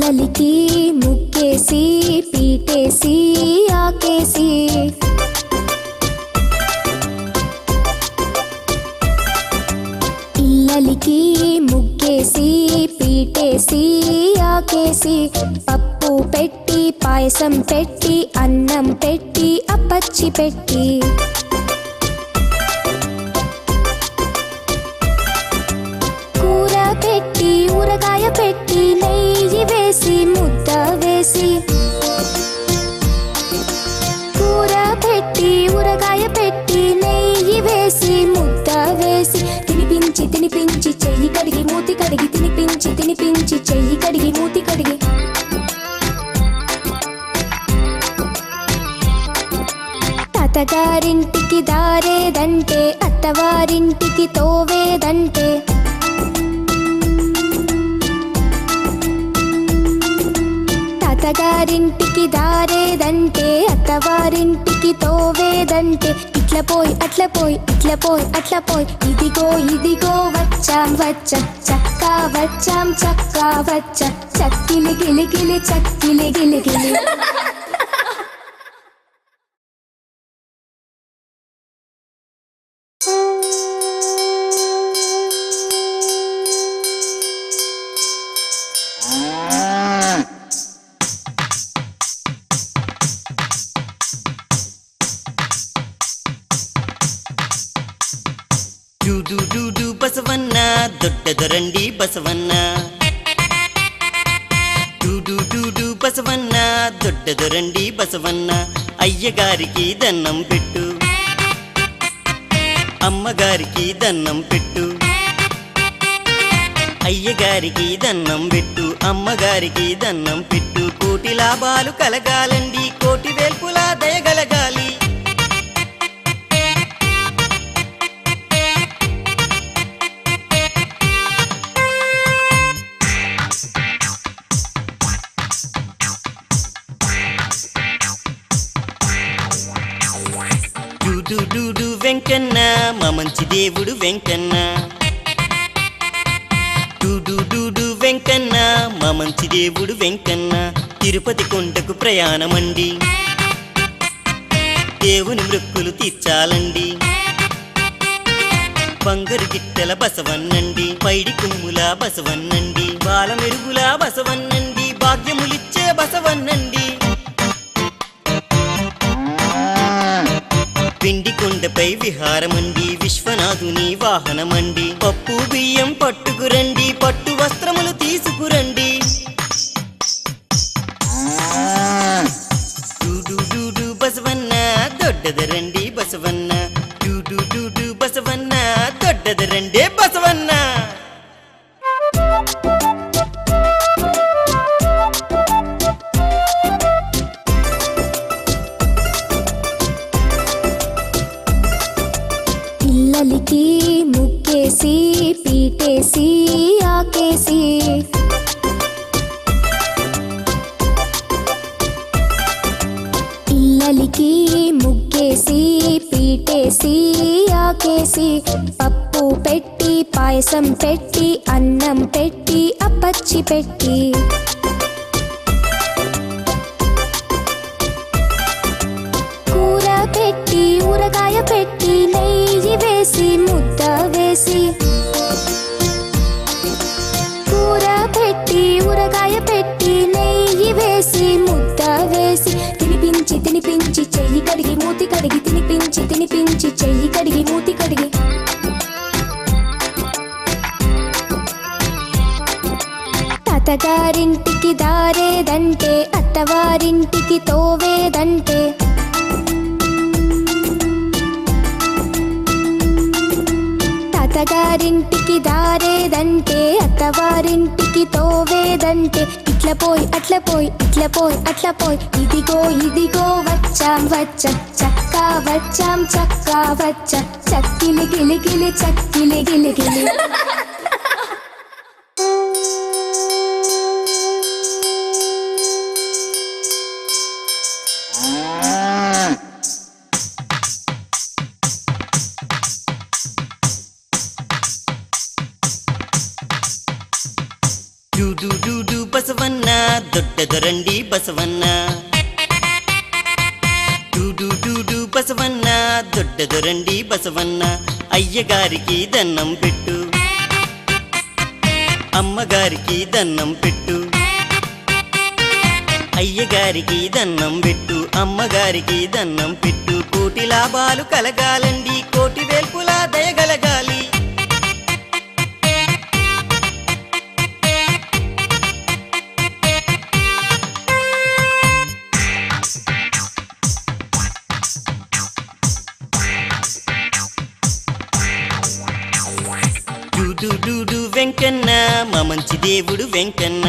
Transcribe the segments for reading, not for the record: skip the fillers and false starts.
ఇల్లలికి ముక్కేసి పీటేసి ఆకేసి ఇల్లలికి ముక్కేసి పీటేసి ఆకేసి పప్పు పెట్టి పాయసం పెట్టి అన్నం పెట్టి అప్పచ్చి పెట్టి కూర పెట్టి ఊరగాయ పెట్టి నెయ్యి వేసి ముద్ద వేసి కూర పెట్టి ఊరగాయ పెట్టి నెయ్యి వేసి ముద్ద వేసి తినిపించి తినిపించి చెయ్యి కడిగి మూతి కడిగి తినిపించి తినిపించి చెయ్యి కడిగి మూతి కడిగి తాతగారింటికి దారేదంటే అత్తవారింటికి తోవేదంటే తాతగారింటికి దారేదంటే అత్తవారింటికి తోవేదంటే ఇట్ల పోయి అట్ల పోయి ఇట్ల పోయి అట్ల పోయి ఇదిగో ఇదిగో వచ్చాం వచ్చాం చక్కా వచ్చాం చక్కా వచ్చాం చక్కిలి గిలి గిలి చక్కిలి గిలి గిలి ಬಸವಣ್ಣ ದೊಡ್ಡದರಂಡಿ ಬಸವಣ್ಣ డూడు బసవన్న దొడ్డదొరండి బసవన్న అయ్యగారికి దన్నం పెట్టు అమ్మగారికి దన్నం పెట్టు అయ్యగారికి దన్నం పెట్టు అమ్మగారికి దన్నం పెట్టు కోటి లాభాలు కలగాలండి కోటి వేల్పులా దయగలగాలి డూడు వెంకన్న మా మంచి దేవుడు వెంకన్న డూడు వెంకన్న మా మంచి దేవుడు వెంకన్న తిరుపతి కొండకు ప్రయాణమండి దేవుని మృక్కులు తీర్చాలండి బంగారు గిట్టెల బసవన్నండి పైడి కుమ్ముల బసవన్నండి బాల మెరుగుల బసవన్నండి భాగ్యములిచ్చే బసవన్నండి పిండి కొండపై విహారమండి విశ్వనాథుని వాహనమండి పప్పు బియ్యం పట్టుకురండి పట్టు వస్త్రములు తీసుకురండి డూడు బసవన్న దొడ్డదరండి బసవన్న డూడు బసవన్న దొడ్డదరండి బసవన్న ఇల్లలికి ముక్కేసి పీటేసి ఆకేసి ఇల్లలికి ముక్కేసి పీటేసి ఆకేసి పప్పు పెట్టి పాయసం పెట్టి అన్నం పెట్టి అప్పచ్చి పెట్టి కూర పెట్టి ఊరగాయ పెట్టి నెయ్యి వేసి ముద్ద వేసి కూర పెట్టి ఊరగాయ పెట్టి నెయ్యి వేసి ముద్ద వేసి తినిపించి తినిపించి చెయ్యి కడిగి మూతి కడిగి తినిపించి తినిపించి చెయ్యి కడిగి మూతి కడిగి తాతగారింటికి దారేదంటే అత్తవారింటికి తోవేదంటే తాతగారింటికి దారేదంటే అత్తవారింటికి తోవేదంటే ఇట్ల పోయి అట్ల పోయి ఇట్ల పోయి అట్ల పోయి ఇదిగో ఇదిగో వచ్చాం వచ్చాం చక్కా వచ్చాం చక్కా వచ్చాం చక్కిలి గిలి గిలి చక్కిలి గిలి గిలి డూడు బసవన్న దొడ్డదొరండి బసవన్న డూడు డూడు బసవన్న దొడ్డదొరండి బసవన్న అయ్యగారికి దన్నం పెట్టు అమ్మగారికి దన్నం పెట్టు అయ్యగారికి దన్నం పెట్టు అమ్మగారికి దన్నం పెట్టు కోటి లాభాలు కలగాలండి కోటి వేల్పులా దయగలగాలి డూడు డూడు వెంకన్న మా మంచి దేవుడు వెంకన్న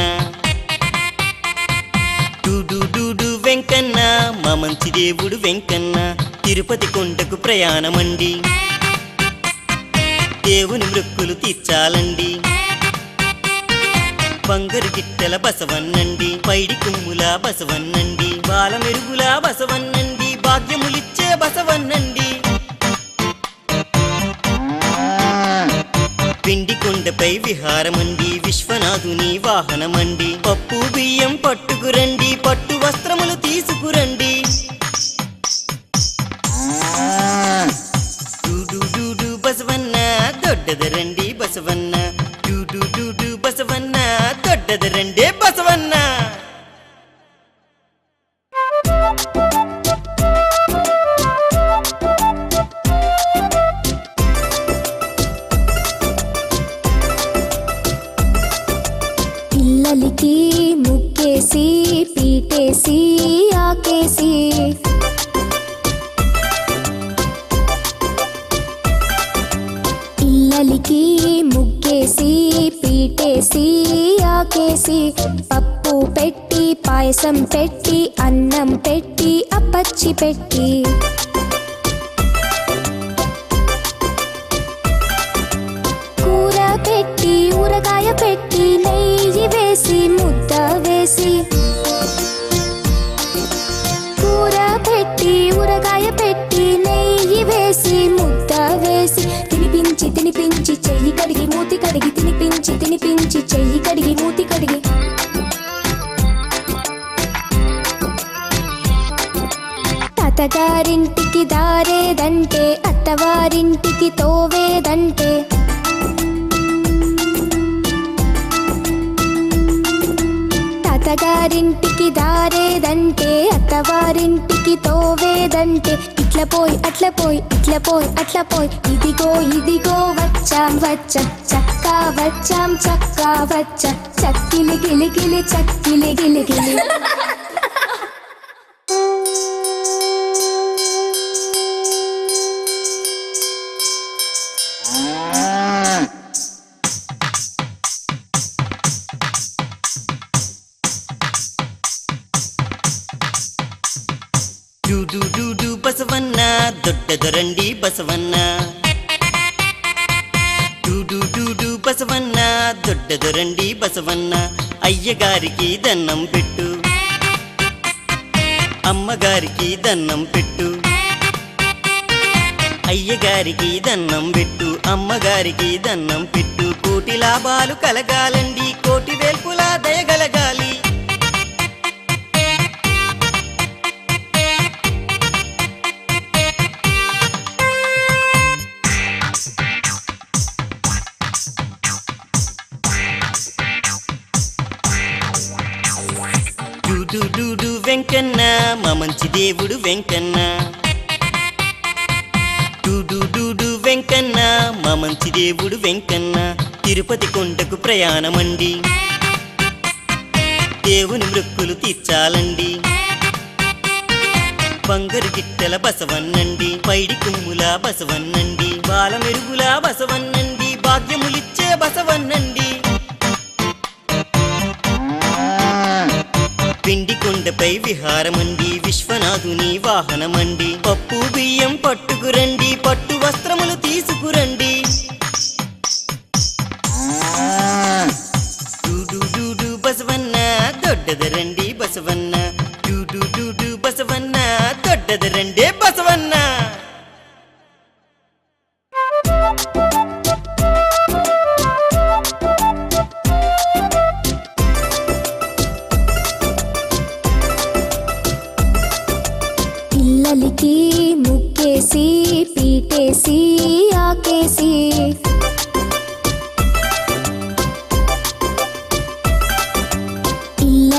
డూడు డూడు వెంకన్న మా మంచి దేవుడు వెంకన్న తిరుపతి కొండకు ప్రయాణమండి దేవుని మృక్కులు తీర్చాలండి బంగారు గిట్టెల బసవన్నండి పైడి కుమ్ముల బసవన్నండి బాల మెరుగుల బసవన్నండి భాగ్యములిచ్చే బసవన్నండి పిండి కొండపై విహారమండి విశ్వనాథుని వాహనమండి పప్పు బియ్యం పట్టుకురండి పట్టు వస్త్రములు తీసుకురండి డూడు డూడు బసవన్న దొడ్డదరండి బసవన్న డూడు డూడు బసవన్న దొడ్డదరండి బసవన్న పిల్లలకి ముక్కేసి పీటేసి ఆకేసి ఇల్లలికి ముగ్గేసి పీటేసి ఆకేసి పప్పు పెట్టి పాయసం పెట్టి అన్నం పెట్టి అప్పచ్చి పెట్టి కూర పెట్టి ఊరగాయ పెట్టి నెయ్యి వేసి ముద్ద వేసి కూర పెట్టి ఊరగాయ పెట్టి నెయ్యి వేసి ముద్ద వేసి తినిపించి తినిపించి చెయ్యి కడిగి మూతి కడిగి తినిపించి తినిపించి చెయ్యి కడిగి మూతి కడిగి తాతగారింటికి దారేదంటే అత్తవారింటికి తోవేదంటే తాతగారింటికి దారేదంటే అత్తవారింటికి తోవేదంటే ఇట్ల పోయి అట్ల పోయి ఇట్ల పోయి అట్ల పోయి ఇదిగో ఇదిగో వచ్చాం వచ్చాం చక్కా వచ్చాం చక్కా వచ్చాం చక్కిలి గిలి గిలి చక్కిలి గిలి గిలి డూడు డూడు బసవన్న దొడ్డదొరండి బసవన్న డూడు డూడు బసవన్న దొడ్డదొరండి బసవన్న అయ్యగారికి దన్నం పెట్టు అమ్మగారికి దన్నం పెట్టు అయ్యగారికి దన్నం పెట్టు అమ్మగారికి దన్నం పెట్టు కోటి లాభాలు కలగాలండి కోటి వేల్పులా దయగలగాలి డూడు డూడు వెంకన్న మా మంచి దేవుడు వెంకన్న డూడు డూడు వెంకన్న మా మంచి దేవుడు వెంకన్న తిరుపతి కొండకు ప్రయాణమండి దేవుని మృక్కులు తీర్చాలండి బంగారు గిట్టెల బసవన్నండి పైడి కుమ్ముల బసవన్నండి బాల మెరుగుల బసవన్నండి భాగ్యములిచ్చే బసవన్నండి పిండి కొండపై విహారమండి విశ్వనాథుని వాహనమండి పప్పు బియ్యం పట్టుకురండి పట్టు వస్త్రములు తీసుకురండి డూడు డూడు బసవన్న దొడ్డదరండి బసవన్న డూడు డూడు బసవన్న దొడ్డదరండి బసవన్న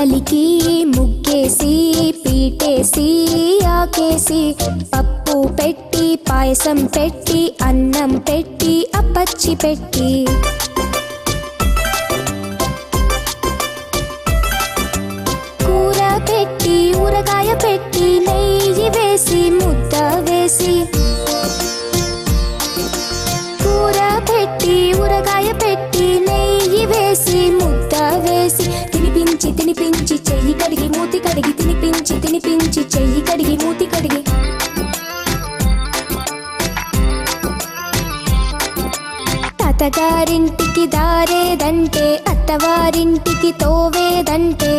ఇల్లలికి ముగ్గేసి పీటేసి ఆకేసి పప్పు పెట్టి పాయసం పెట్టి అన్నం పెట్టి అప్పచ్చి పెట్టి కూర పెట్టి ఊరగాయ పెట్టి నెయ్యి వేసి ముద్ద వేసి కూర పెట్టి ఊరగాయ పెట్టి నెయ్యి వేసి ముద్ద వేసి తినిపించి తినిపించి చెయ్యి కడిగి మూతి కడిగి తినిపించి తినిపించి చెయ్యి కడిగి మూతి కడిగి తాతగారింటికి దారేదంటే అత్తవారింటికి తోవేదంటే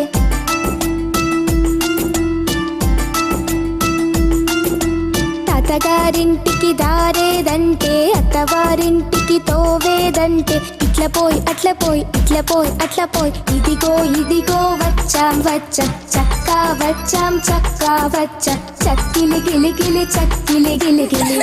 తాతగారింటికి దారేదంటే అత్తవారింటికి తోవేదంటే ఇట్ల పోయి అట్ల పోయి ఇట్ల పోయి అట్ల పోయి ఇదిగో ఇదిగో వచ్చాం వచ్చాం చక్కా వచ్చాం చక్కా వచ్చాం చక్కిలి గిలి గిలి చక్కిలి గిలి గిలి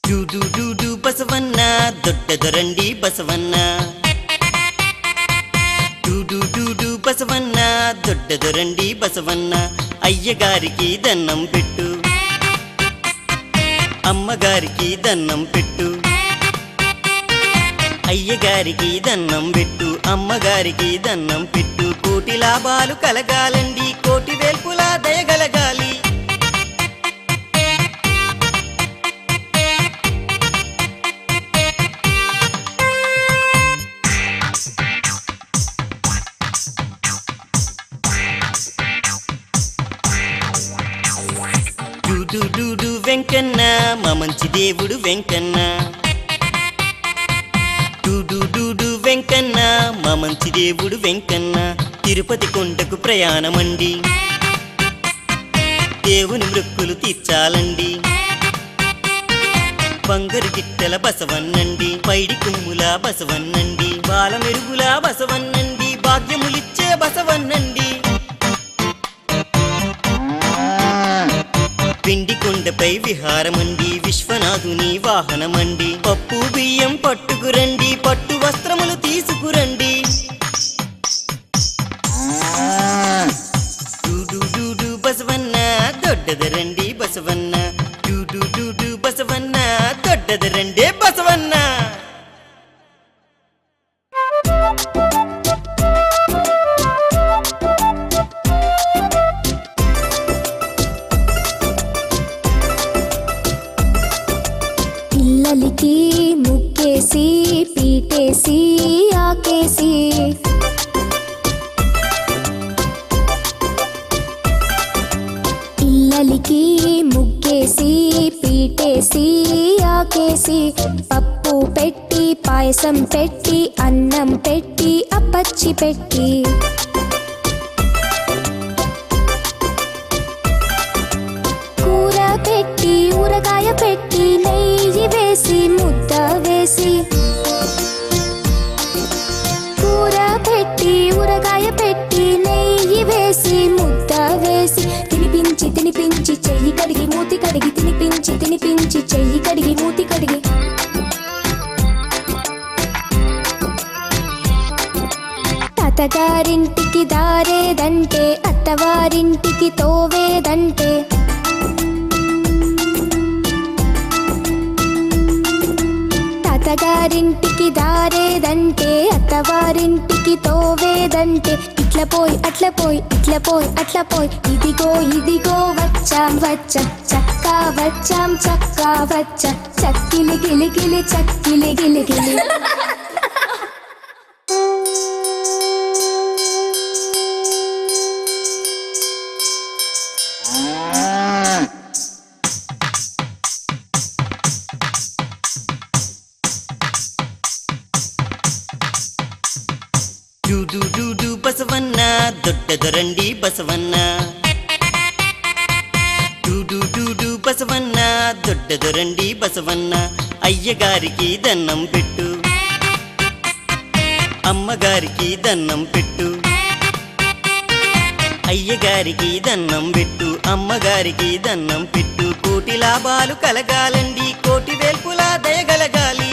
డూడు డూడు బసవన్న దొడ్డదొరండి బసవన్న డూడు డూడు బసవన్న దొడ్డదొరండి బసవన్న అయ్యగారికి దన్నం పెట్టు అమ్మగారికి దన్నం పెట్టు అయ్యగారికి దన్నం పెట్టు అమ్మగారికి దన్నం పెట్టు కోటి లాభాలు కలగాలండి కోటి వేల్పులా దయగలగాలి డూడు డూడు వెంకన్న మా మంచి దేవుడు వెంకన్న డూడు డూడు వెంకన్న మా మంచి దేవుడు వెంకన్న తిరుపతి కొండకు ప్రయాణమండి దేవుని మృక్కులు తీర్చాలండి బంగారు గిట్టెల బసవన్నండి పైడి కుమ్ముల బసవన్నండి బాల మెరుగుల బసవన్నండి భాగ్యములిచ్చే బసవన్నండి పిండి కొండపై విహారమండి విశ్వనాథుని వాహనమండి పప్పు బియ్యం పట్టుకురండి పట్టు వస్త్రములు తీసుకురండి డూడు డూడు బసవన్న దొడ్డదరండి బసవన్న డూడు డూడు బసవన్న దొడ్డదరండి బసవన్న ఇల్లలికి ముగ్గేసి పీటేసి ఆకేసి ఇల్లలికి ముగ్గేసి పీటేసి ఆకేసి పప్పు పెట్టి పాయసం పెట్టి అన్నం పెట్టి అప్పచ్చి పెట్టి కూర పెట్టి ఊరగాయ పెట్టి నెయ్యి వేసి ముద్ద వేసి కూర పెట్టి ఊరగాయ పెట్టి నెయ్యి వేసి ముద్ద వేసి తినిపించి తినిపించి చెయ్యి కడిగి మూతి కడిగి తినిపించి తినిపించి చెయ్యి కడిగి మూతి కడిగి తాతగారింటికి దారేదంటే అత్తవారింటికి తోవేదంటే తాతగారింటికి దారేదంటే అత్తవారింటికి తోవేదంటే ఇట్ల పోయి అట్ల పోయి ఇట్ల పోయి అట్ల పోయి ఇదిగో ఇదిగో వచ్చాం వచ్చాం చక్కా వచ్చాం చక్కా వచ్చాం చక్కిలి గిలి గిలి చక్కిలి గిలి గిలి డూడు డూడు బసవన్న దొడ్డదొరండి బసవన్న డూడు డూడు బసవన్న దొడ్డదొరండి బసవన్న అయ్యగారికి దన్నం పెట్టు అమ్మగారికి దన్నం పెట్టు, అయ్యగారికి దన్నం పెట్టు, అమ్మగారికి దన్నం పెట్టు. కోటి లాభాలు కలగాలండి, కోటి వేల్పులా దయగలగాలి.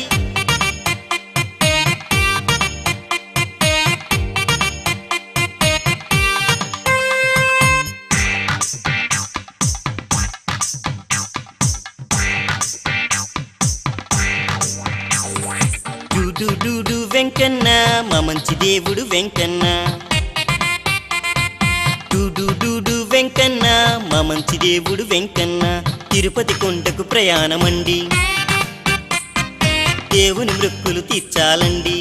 డూడు డూడు వెంకన్న మా మంచి దేవుడు వెంకన్న, డూడు డూడు వెంకన్న మా మంచి దేవుడు వెంకన్న. తిరుపతి కొండకు ప్రయాణమండి, దేవుని మృక్కులు తీర్చాలండి.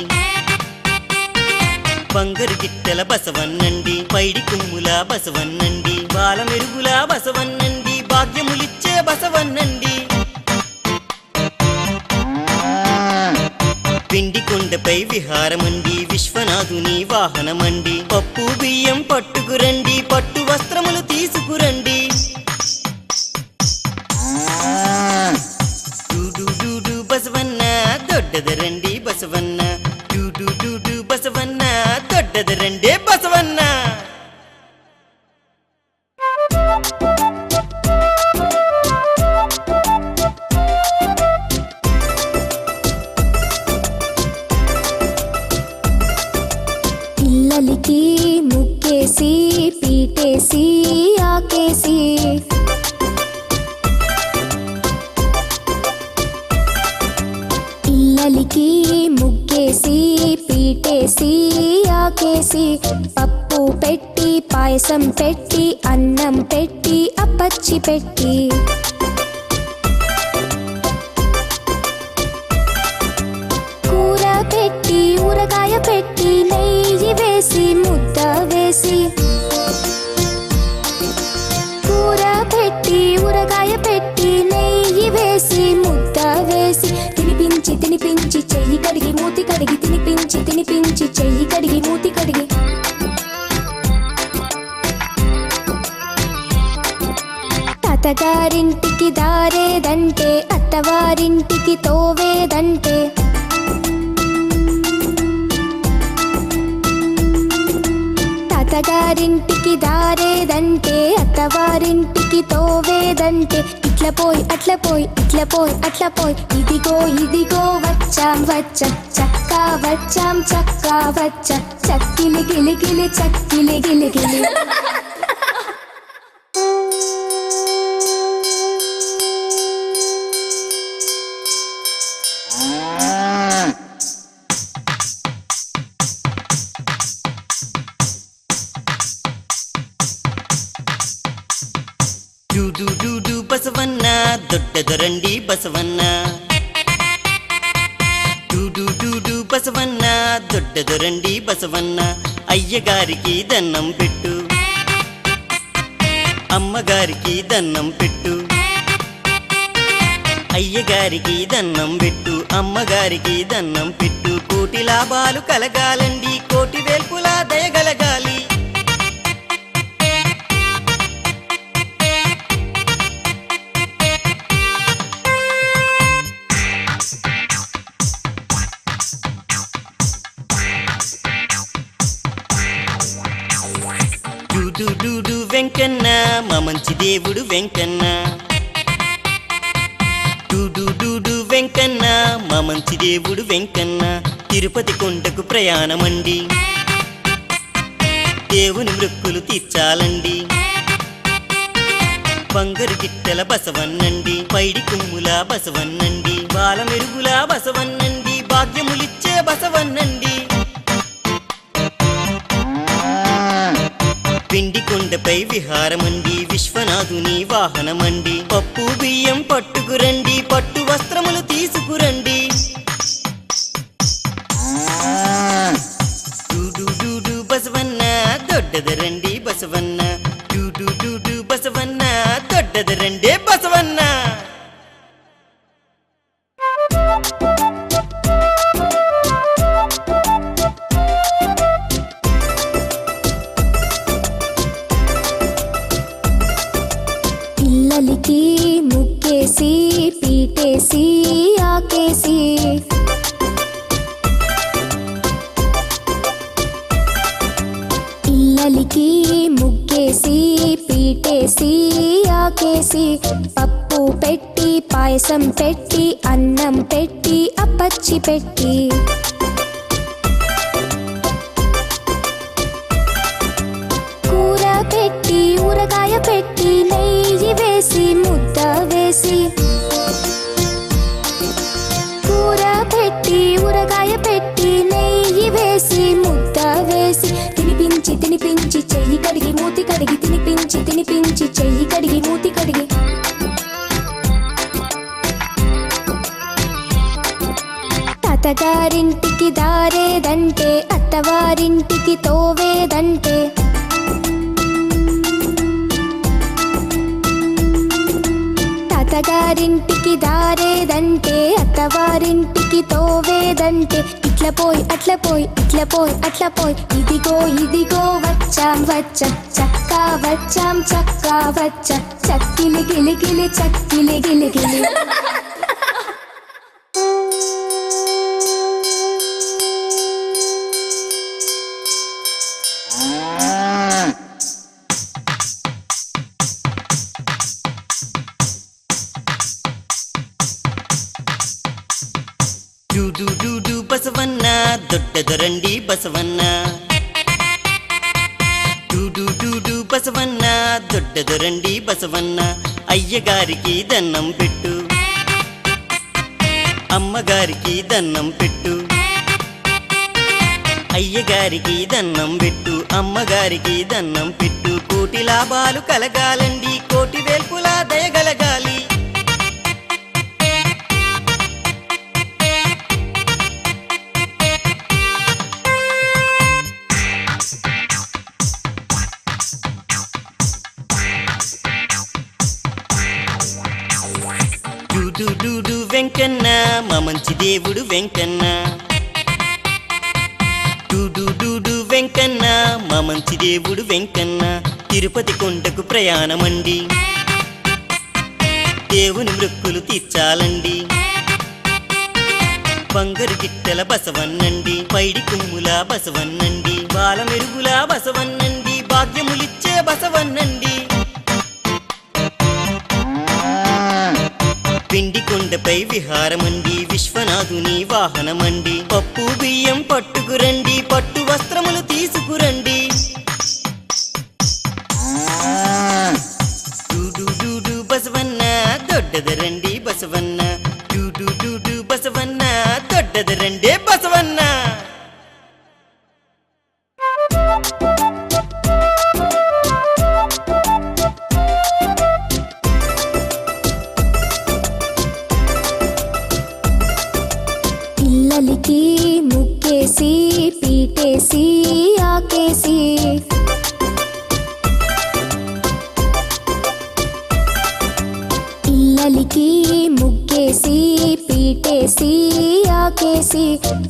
బంగారు గిట్టెల బసవన్నండి, పైడి కుమ్ముల బసవన్నండి, బాల మెరుగుల బసవన్నండి, భాగ్యములిచ్చే బసవన్నండి. పిండి కొండపై విహారమండి, విశ్వనాథుని వాహనమండి. పప్పు బియ్యం పట్టుకురండి, పట్టు వస్త్రములు తీసుకురండి. డూడు డూడు బసవన్న దొడ్డదరండి బసవన్న, డూడు డూడు బసవన్న దొడ్డదరండే బసవన్న. ఇల్లలికి ముక్కేసి పీటేసి ఆకేసి, ఇల్లలికి ముగ్గేసి పీటేసి ఆకేసి, పప్పు పెట్టి పాయసం పెట్టి అన్నం పెట్టి అప్పచ్చి పెట్టి, కూర పెట్టి ఊరగాయ పెట్టి నెయ్యి వేసి ముద్ద వేసి, కూర పెట్టి ఊరగాయ పెట్టి నెయ్యి వేసి ముద్ద వేసి, తినిపించి తినిపించి చెయ్యి కడిగి మూతి కడిగి, తినిపించి తినిపించి చెయ్యి కడిగి మూతి కడిగి, తాతగారింటికి దారేదంటే అత్తవారింటికి తోవేదంటే, తాతగారింటికి దారేదంటే అత్తవారింటికి తోవేదంటే, ఇట్ల పోయి అట్ల పోయి ఇట్ల పోయి అట్ల పోయి, ఇదిగో ఇదిగో వచ్చాం వచ్చాం చక్కా వచ్చాం చక్కా వచ్చాం, చక్కిలి గిలి గిలి చక్కిలి గిలి గిలి. డూడు డూడు బసవన్న దొడ్డదరండి బసవన్న, డూడు డూడు బసవన్న దొడ్డదరండి బసవన్న. అయ్యగారికి దన్నం పెట్టు, అమ్మగారికి దన్నం పెట్టు, అయ్యగారికి దన్నం పెట్టు, అమ్మగారికి దన్నం పెట్టు. కోటి లాభాలు కలగాలండి, కోటి వేల్పులా దయగలగాలి. డూడు డూడు వెంకన్న మా మంచి దేవుడు వెంకన్న, డూడు డూడు వెంకన్న మా మంచి దేవుడు వెంకన్న. తిరుపతి కొండకు ప్రయాణమండి, దేవుని మృక్కులు తీర్చాలండి. బంగారు గిట్టెల బసవన్నండి, పైడి కుమ్ముల బసవన్నండి, బాల మెరుగుల బసవన్నండి, భాగ్యములిచ్చే బసవన్నండి. పిండి కొండపై విహారమండి, విశ్వనాథుని వాహనమండి. పప్పు బియ్యం పట్టుకురండి, పట్టు వస్త్రములు తీసుకురండి. డూడు డూడు బసవన్న దొడ్డదరండి బసవన్న, డూడు డూడు బసవన్న దొడ్డదరండే బసవన్న. ఇల్లలికి ముగ్గేసి పీటేసి ఆకేసి, ముక్కేసి ఆకేసి పప్పు పెట్టి పాయసం పెట్టి అన్నం పెట్టి అప్పచ్చి పెట్టి కూర పెట్టి ఊరగాయ పెట్టి నెయ్యి వేసి ముద్ద వేసి కూర పెట్టి ఊరగాయ పెట్టి నెయ్యి వేసి ముద్ద వేసి తినిపించి తినిపించి చెయ్యి కడిగి మూతి కడిగి తినిపించి తినిపించి చెయ్యి కడిగి మూతి కడిగి తాతగారింటికి దారేదంటే అత్తవారింటికి తోవేదంటే తాతగారింటికి దారేదంటే అత్తవారింటికి తోవేదంటే ఇట్ల పోయి అట్ల పోయి ఇట్ల పోయి అట్ల పోయి ఇదిగో ఇదిగో వచ్చాం వచ్చాం చక్కా వచ్చాం చక్కా వచ్చాం చక్కిలి గిలి గిలి చక్కిలి గిలి గిలి డూడు డూడు బసవన్న దొడ్డదొరండి బసవన్న డూడు డూడు బసవన్న దొడ్డదొరండి బసవన్న అయ్యగారికి దన్నం పెట్టు అమ్మగారికి దన్నం పెట్టు అయ్యగారికి దన్నం పెట్టు అమ్మగారికి దన్నం పెట్టు కోటి లాభాలు కలగాలండి కోటి వేల్పులా దయగలగాలి డూడు డూడు వెంకన్న మా మంచి దేవుడు వెంకన్న డూడు డూడు వెంకన్న మా మంచి దేవుడు వెంకన్న తిరుపతి కొండకు ప్రయాణమండి దేవుని మృక్కులు తీర్చాలండి బంగారు గిట్టెల బసవన్నండి పైడి కుమ్ముల బసవన్నండి బాల మెరుగుల బసవన్నండి భాగ్యములిచ్చే బసవన్నండి పిండి కొండపై విహారమండి విశ్వనాథుని వాహనమండి పప్పు బియ్యం పట్టుకురండి పట్టు వస్త్రములు తీసుకురండి డూడు డూడు బసవన్న దొడ్డదరండి బసవన్న డూడు డూడు బసవన్న దొడ్డదరండి బసవన్న ఇల్లలికి ముక్కేసి పీటేసి ఆకేసి ఇల్లలికి ముగ్గేసి పీటేసి ఆకేసి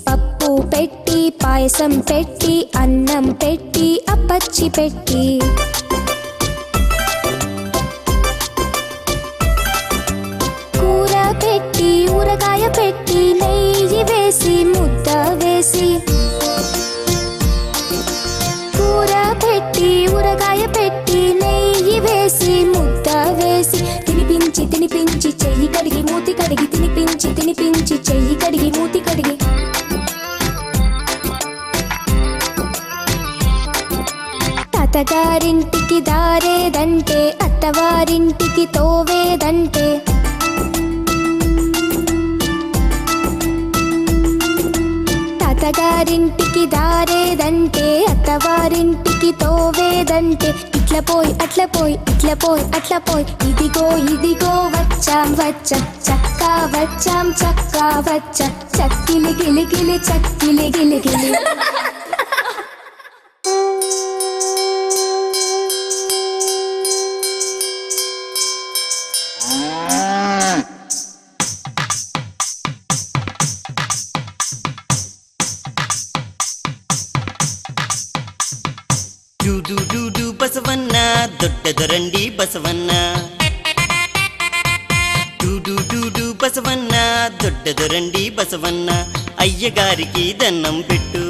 పప్పు పెట్టి పాయసం పెట్టి అన్నం పెట్టి అప్పచ్చి పెట్టి కూర పెట్టి ఊరగాయ పెట్టి నెయ్యి వేసి ముద్ద వేసి కూర పెట్టి ఊరగాయ పెట్టి నెయ్యి వేసి ముద్ద వేసి తినిపించి తినిపించి చెయ్యి కడిగి మూతి కడిగి తినిపించి తినిపించి చెయ్యి కడిగి మూతి కడిగి తాతగారింటికి దారేదంటే అత్తవారింటికి తోవేదంటే తాతగారింటికి దారేదంటే అత్తవారింటికి తోవేదంటే ఇట్ల పోయి అట్ల పోయి ఇట్ల పోయి అట్ల పోయి ఇదిగో ఇదిగో వచ్చాం వచ్చాం చక్కా వచ్చాం చక్కా వచ్చాం చక్కిలి గిలి గిలి చక్కిలి గిలి గిలి డూడు డూడు బసవన్న దొడ్డదొరండి బసవన్న డూడు డూడు బసవన్న దొడ్డదొరండి బసవన్న అయ్యగారికి దన్నం పెట్టు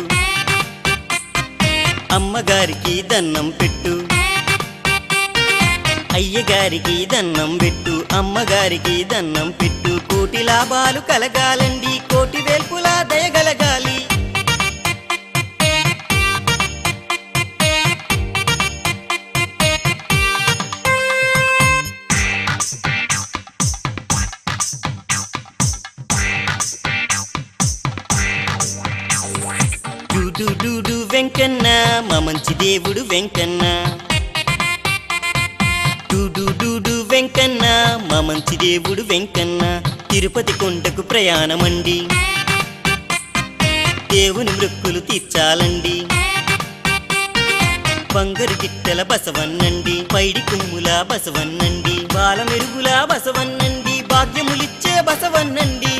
అమ్మగారికి దన్నం పెట్టు అయ్యగారికి దన్నం పెట్టు అమ్మగారికి దన్నం పెట్టు కోటి లాభాలు కలగాలండి కోటి వేల్పుల దయగలగాలి డూడు వెంకన్న మా మంచి దేవుడు వెంకన్న డూడు వెంకన్న మా మంచి దేవుడు వెంకన్న తిరుపతి కొండకు ప్రయాణమండి దేవుని మృక్కులు తీర్చాలండి బంగారు గిట్టెల బసవన్నండి పైడి కుమ్ముల బసవన్నండి బాల మెరుగుల బసవన్నండి భాగ్యములిచ్చే బసవన్నండి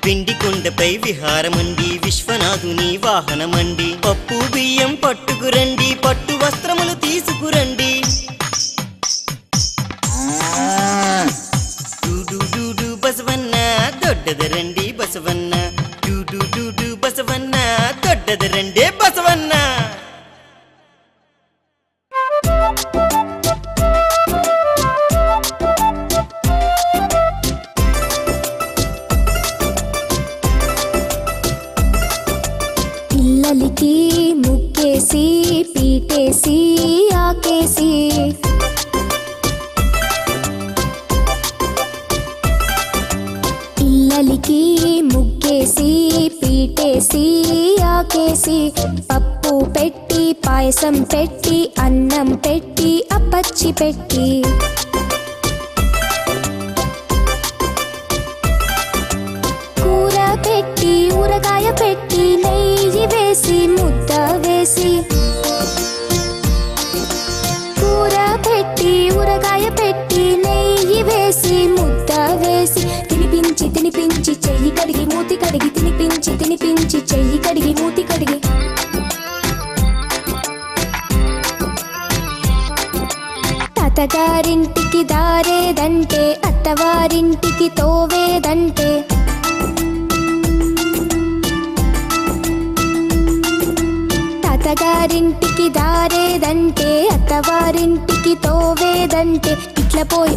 పిండి కొండపై విహారమండి విశ్వనాథుని వాహనమండి పప్పు బియ్యం పట్టుకురండి పట్టు వస్త్రములు తీసుకురండి డూడు బసవన్న దొడ్డదరండి బసవన్న డూడు బసవన్న దొడ్డదరండి బసవన్న ఇల్లలికి ముక్కేసి పీటేసి ఆకేసి ఇల్లలికి ముగ్గేసి పీటేసి ఆకేసి పప్పు పెట్టి పాయసం పెట్టి అన్నం పెట్టి అప్పచ్చి పెట్టి కూర పెట్టి ఊరగాయ పెట్టి నెయ్యి వేసి ముద్ద వేసి కూర పెట్టి ఊరగాయ పెట్టి నెయ్యి వేసి ముద్ద వేసి తినిపించి చెయ్యి కడిగి మూతి కడిగి తినిపించి చెయ్యి కడిగి మూతి కడిగి తాతగారింటికి దారేదంటే అత్తవారింటికి తోవేదంటే తాతగారింటికి దారేదంటే అత్తవారింటికి తోవేదంటే ఇట్లా పోయి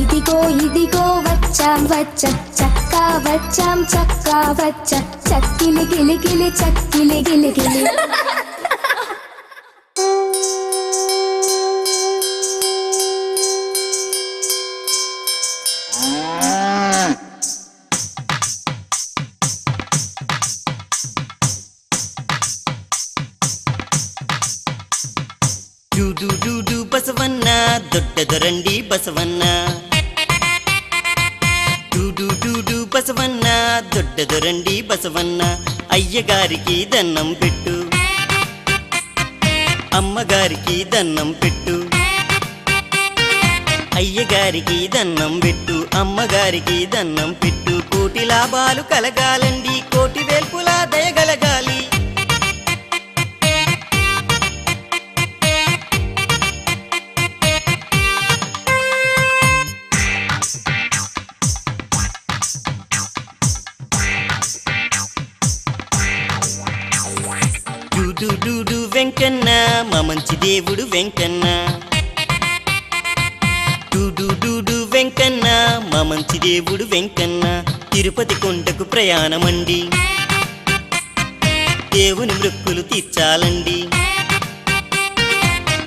ఇదిగో వచ్చాం చక్కా వచ్చాం చక్కిలి గిలి చక్కిలి గిలి డూడు బసవన్న దొడ్డదరండి బసవన్న డూడు బసవన్న దొడ్డదరండి బసవన్న అయ్యగారికి దన్నం పెట్టు అమ్మగారికి దన్నం పెట్టు అయ్యగారికి దన్నం పెట్టు అమ్మగారికి దన్నం పెట్టు కోటి లాభాలు కలగాలండి కోటి వేల్పుల దయగలగాలి డూడు వెంకన్న మా మంచి దేవుడు వెంకన్న డూడు వెంకన్న మా మంచి దేవుడు వెంకన్న తిరుపతి కొండకు ప్రయాణమండి దేవుని మృక్కులు తీర్చాలండి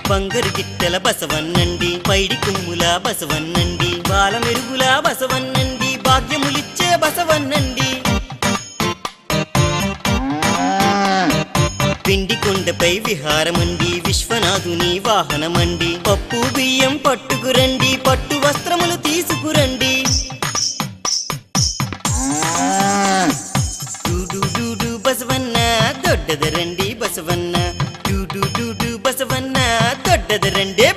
బంగారు గిట్టెల బసవన్నండి పైడి కుమ్ముల బసవన్నండి బాల మెరుగుల బసవన్నండి భాగ్యములిచ్చే బసవన్నండి పిండి కొండపై విహారమండి విశ్వనాథుని వాహనమండి పప్పు బియ్యం పట్టుకురండి పట్టు వస్త్రములు తీసుకురండి డూడు బసవన్న దొడ్డదరండి బసవన్న డూడు బసవన్న దొడ్డదరండి